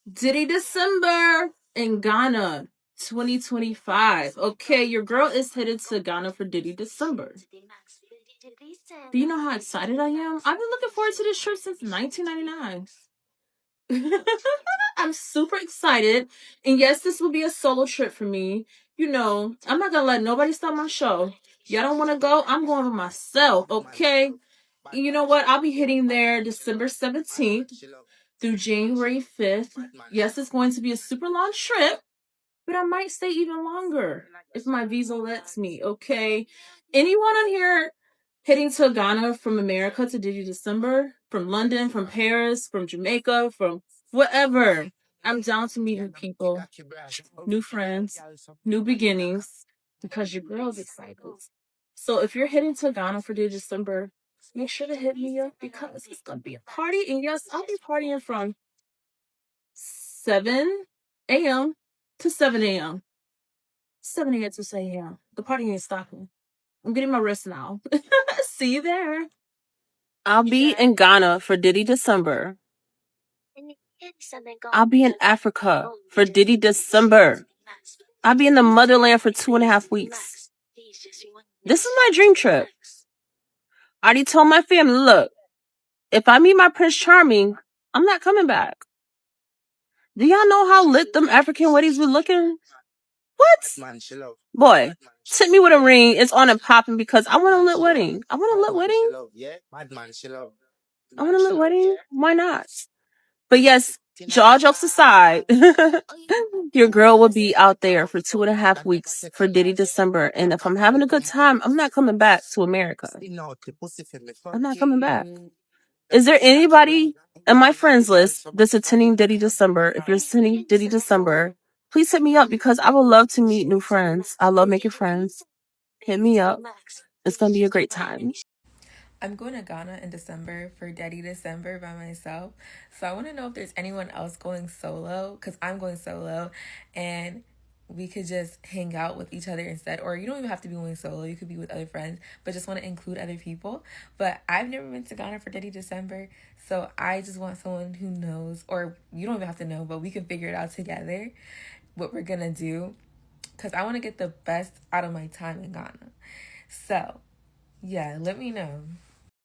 Detty December in Ghana 2025. Okay, your girl is headed to Ghana for Detty December. Do you know how excited I am? I've been looking forward to this trip since 1999. I'm super excited. And yes, this will be a solo trip for me. You know, I'm not gonna let nobody stop my show. Y'all don't wanna go? I'm going by myself, okay? You know what? I'll be hitting there December 17th through January 5th. Yes, it's going to be a super long trip, but I might stay even longer if my visa lets me, okay? Anyone on here heading to Ghana from America to Didi December? From London, from Paris, from Jamaica, from whatever. I'm down to meet new people, new friends, new beginnings, because your girl's excited. So if you're heading to Ghana for Didi December, make sure to hit me up because it's gonna be a party. And yes, I'll be partying from 7 a.m. to 7 a.m. 7 a.m. to 6 a.m. The party ain't stopping. I'm getting my rest now. See you there. I'll be in Ghana for Diddy December. I'll be in Africa for Diddy December. I'll be in the motherland for 2.5 weeks. This is my dream trip. I already told my family, look, if I meet my Prince Charming, I'm not coming back. Do y'all know how lit them African weddings be looking? What? Boy, hit me with a ring. It's on and popping because I want a lit wedding. I want a lit wedding. I want a lit wedding. Why not? But yes, all jokes aside, your girl will be out there for 2.5 weeks for Diddy December. And if I'm having a good time, I'm not coming back to America. I'm not coming back. Is there anybody in my friends list that's attending Diddy December? If you're attending Diddy December, please hit me up because I would love to meet new friends. I love making friends. Hit me up. It's going to be a great time. I'm going to Ghana in December for Detty December by myself. So I want to know if there's anyone else going solo, because I'm going solo, and we could just hang out with each other instead. Or you don't even have to be going solo, you could be with other friends, but just want to include other people. But I've never been to Ghana for Detty December, so I just want someone who knows, or you don't even have to know, but we can figure it out together what we're going to do, because I want to get the best out of my time in Ghana. So, yeah, let me know.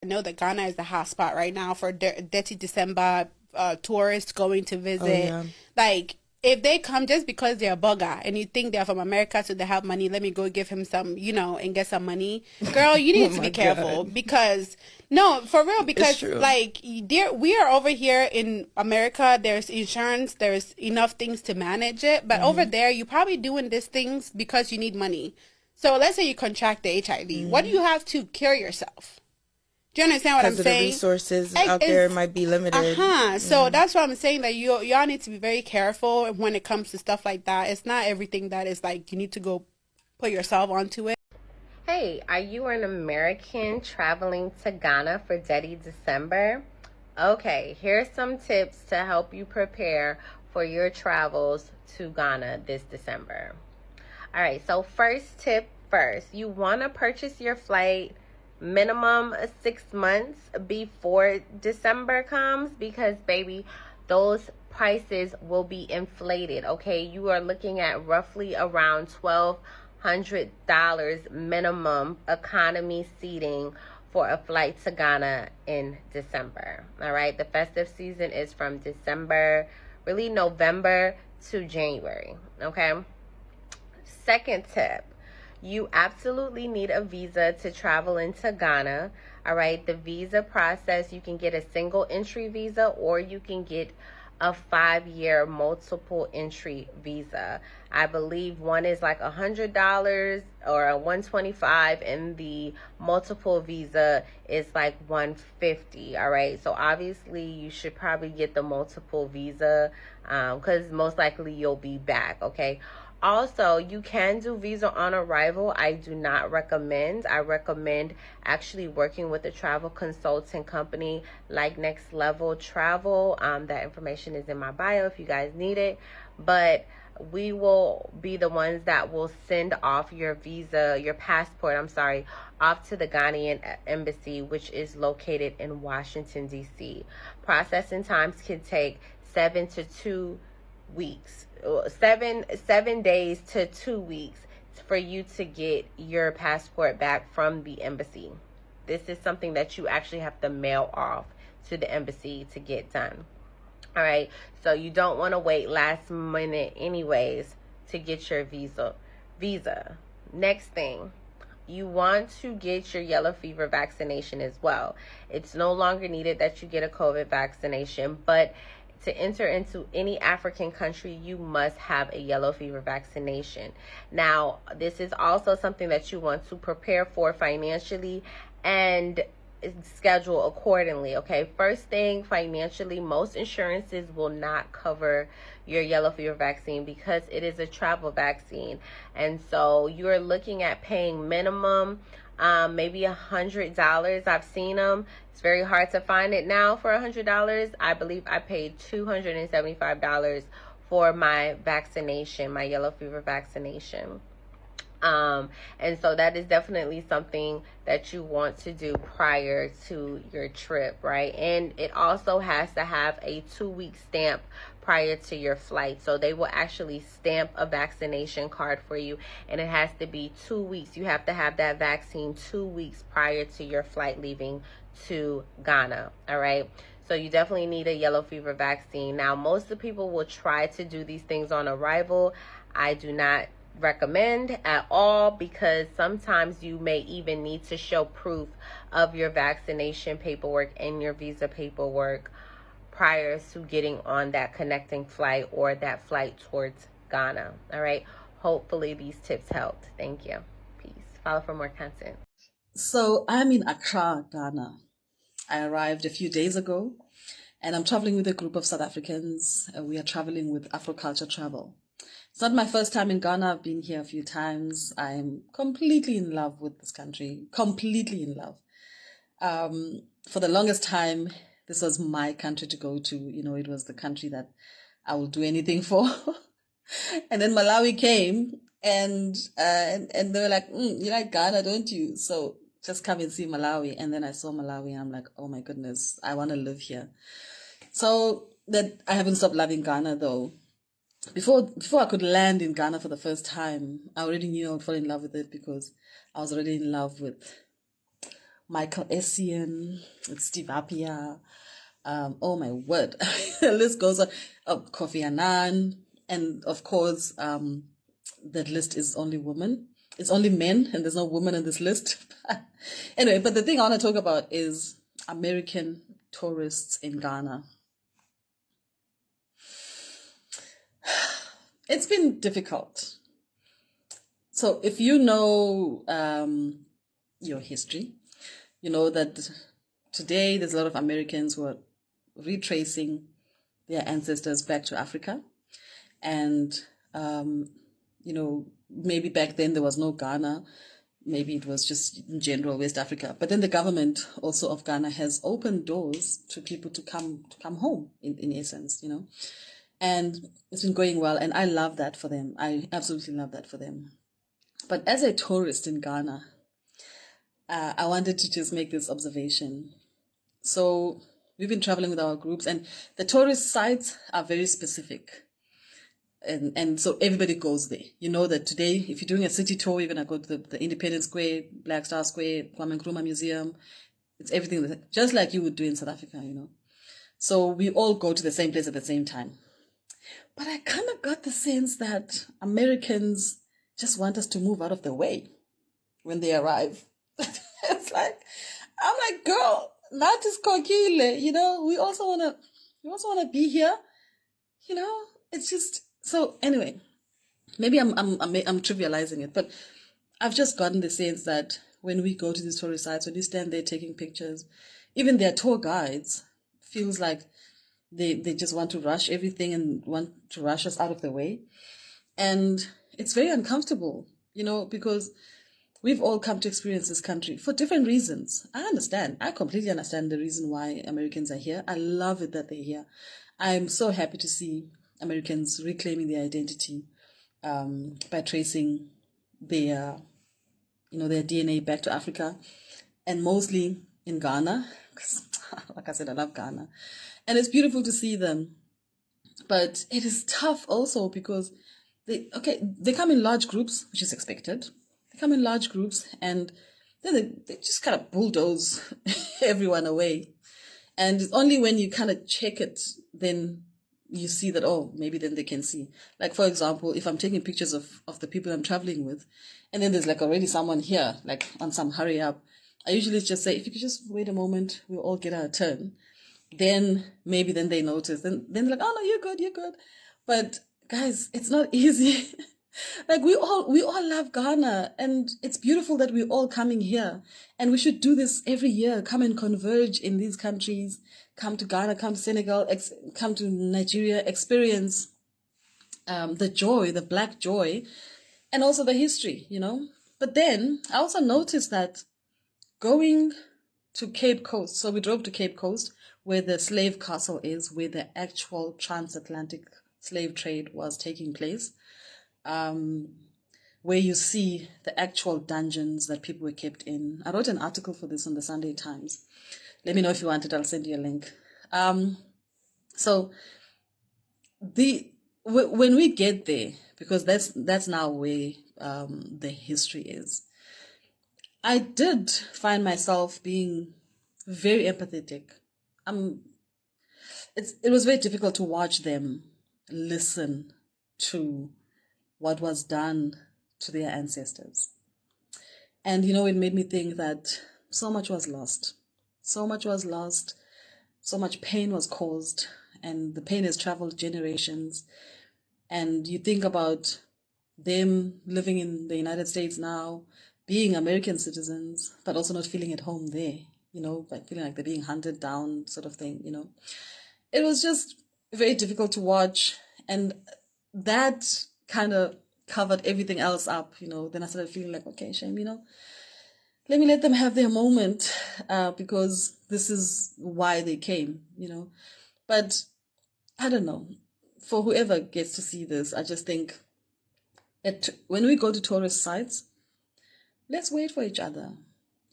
I know that Ghana is the hot spot right now for Detty December tourists going to visit. Oh, yeah. Like, if they come just because they're a bugger and you think they're from America so they have money, let me go give him some, and get some money. Girl, you need Oh to be my careful God. because, no, for real, It's because, true. like, we are over here in America, there's insurance, there's enough things to manage it. But over there, you're probably doing these things because you need money. So let's say you contract the HIV. What do you have to cure yourself? Do you understand what I'm Because of the saying? resources Like, out there might be limited. So that's what I'm saying. That y'all need to be very careful when it comes to stuff like that. It's not everything that is like you need to go put yourself onto it. Hey, are you an American traveling to Ghana for Detty December? Okay, here's some tips to help you prepare for your travels to Ghana this December. All right, so first tip first, you want to purchase your flight minimum 6 months before December comes because, baby, those prices will be inflated. Okay, you are looking at roughly around $1,200 minimum economy seating for a flight to Ghana in December. All right, the festive season is from December, really November to January. Okay. Second tip, you absolutely need a visa to travel into Ghana. All right, the visa process, you can get a single entry visa or you can get a 5-year multiple entry visa. I believe one is like $100 or a 125, and the multiple visa is like 150. All right, so obviously you should probably get the multiple visa because most likely you'll be back. Okay. Also, you can do visa on arrival. I do not recommend. I recommend actually working with a travel consulting company like Next Level Travel. That information is in my bio if you guys need it. But we will be the ones that will send off your visa, your passport, I'm sorry, off to the Ghanaian embassy, which is located in Washington, D.C. Processing times can take weeks, 7 days to 2 weeks for you to get your passport back from the embassy. This is something that you actually have to mail off to the embassy to get done. All right, so you don't want to wait last minute anyways to get your visa. Next thing, you want to get your yellow fever vaccination as well. It's no longer needed that you get a COVID vaccination, but to enter into any African country, you must have a yellow fever vaccination. Now, this is also something that you want to prepare for financially and schedule accordingly. Okay, first thing, financially, most insurances will not cover your yellow fever vaccine because it is a travel vaccine, and so you're looking at paying minimum maybe $100. I've seen them. It's very hard to find it now for $100. I believe I paid $275 for my vaccination, my yellow fever vaccination. And so that is definitely something that you want to do prior to your trip, right? And it also has to have a 2-week stamp prior to your flight. So they will actually stamp a vaccination card for you, and it has to be 2 weeks. You have to have that vaccine 2 weeks prior to your flight leaving to Ghana, all right? So you definitely need a yellow fever vaccine. Now, most of the people will try to do these things on arrival. I do not recommend at all, because sometimes you may even need to show proof of your vaccination paperwork and your visa paperwork prior to getting on that connecting flight or that flight towards Ghana. All right, hopefully these tips helped. Thank you. Peace. Follow for more content. So I'm in Accra, Ghana. I arrived a few days ago, and I'm traveling with a group of South Africans. We are traveling with Afroculture Travel. It's not my first time in Ghana. I've been here a few times. I'm completely in love with this country, completely in love. For the longest time, this was my country to go to. You know, it was the country that I would do anything for. And then Malawi came, and they were like, you like Ghana, don't you? So just come and see Malawi. And then I saw Malawi, and I'm like, oh my goodness, I want to live here. So that I haven't stopped loving Ghana though. Before I could land in Ghana for the first time, I already knew I would fall in love with it, because I was already in love with Michael Essien, with Steve Appiah. Oh my word, the list goes on. Kofi Annan, and of course, that list is only women. It's only men, and there's no women in this list. Anyway, but the thing I want to talk about is American tourists in Ghana. It's been difficult. So if you know your history, you know that today there's a lot of Americans who are retracing their ancestors back to Africa. And, you know, maybe back then there was no Ghana. Maybe it was just in general West Africa. But then the government also of Ghana has opened doors to people to come home, in essence, you know. And it's been going well, and I love that for them. I absolutely love that for them. But as a tourist in Ghana, I wanted to just make this observation. So we've been traveling with our groups, and the tourist sites are very specific. And so everybody goes there. You know that today, if you're doing a city tour, you're going to go to the Independence Square, Black Star Square, Kwame Nkrumah Museum. It's everything, just like you would do in South Africa, you know. So we all go to the same place at the same time. But I kind of got the sense that Americans just want us to move out of the way when they arrive. It's like, I'm like, girl, not just kokile, you know, we also want to be here, you know. It's just, so anyway, maybe I'm trivializing it, but I've just gotten the sense that when we go to these tourist sites, when we stand there taking pictures, even their tour guides feels like they just want to rush everything and want to rush us out of the way. And it's very uncomfortable, you know, because we've all come to experience this country for different reasons. I completely understand the reason why Americans are here. I love it that they're here. I'm so happy to see Americans reclaiming their identity by tracing their DNA back to Africa, and mostly in Ghana, because like I said, I love Ghana. And it's beautiful to see them But it is tough also because they come in large groups, which is expected. They come in large groups and then they just kind of bulldoze everyone away. And it's only when you kind of check it, then you see that, oh, maybe then they can see. Like, for example, if I'm taking pictures of the people I'm traveling with, and then there's like already someone here, like on some hurry up, I usually just say, if you could just wait a moment, we'll all get our turn. Then maybe then they notice. Then they're like, oh no, you're good, you're good. But guys, it's not easy. Like we all love Ghana, and it's beautiful that we're all coming here, and we should do this every year. Come and converge in these countries. Come to Ghana, come to Senegal, come to Nigeria, experience the joy, the black joy, and also the history, you know. But then I also noticed that going to Cape Coast, so we drove to Cape Coast, where the slave castle is, where the actual transatlantic slave trade was taking place. Where you see the actual dungeons that people were kept in. I wrote an article for this on the Sunday Times. Let me know if you want it. I'll send you a link. So when we get there, because that's now where the history is, I did find myself being very empathetic. It was very difficult to watch them listen to what was done to their ancestors. And, you know, it made me think that so much was lost. So much was lost. So much pain was caused. And the pain has traveled generations. And you think about them living in the United States now, being American citizens, but also not feeling at home there, you know, like feeling like they're being hunted down sort of thing, you know. It was just very difficult to watch. And that kind of covered everything else up, you know. Then I started feeling like, okay, shame, you know, let me let them have their moment, because this is why they came, you know. But I don't know, for whoever gets to see this, I just think that when we go to tourist sites, let's wait for each other.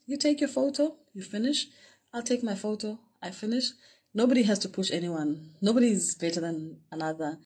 You take your photo, you finish, I'll take my photo, I finish. Nobody has to push anyone. Nobody is better than another.